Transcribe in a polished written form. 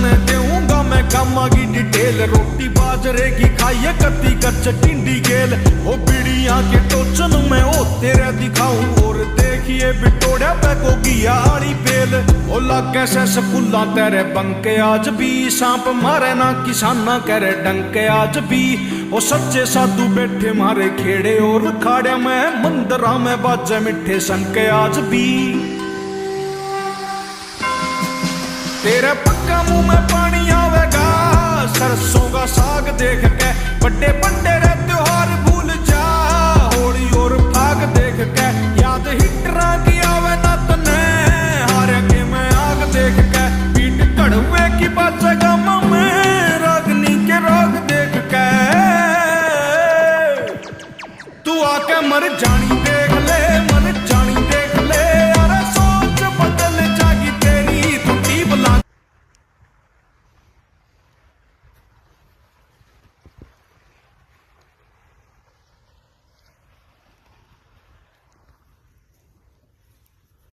तने देऊंगा मैं कामा की डिटेल। रोटी बाजरे की खाइए कत्ती कच्च टिंडी गेल। ओ बीड़िया के टोचन में ओ तेरे दिखाऊं और देखिए बिटोड़या पे को गिया आड़ी पेल। ओ लागे से स्कूला तेरे बंके आज भी सांप मारे ना किसाना करे डंके आज भी। ओ सच्चे साधु बैठे मारे खेड़े और खाड़े में मंदिरा में बाजे मिठे संके आज भी। तेरे पक्का मुंह में पानी आवेगा सरसों का साग देख के। बड़े बड़े रे त्योहार भूल जा होली और फाग देख के। याद हिटरा की आवे ना तने हारे के मैं आग देख के। पीट कड़वे की बाजेगा में रागनी के राग देख के। तू आके मर जानी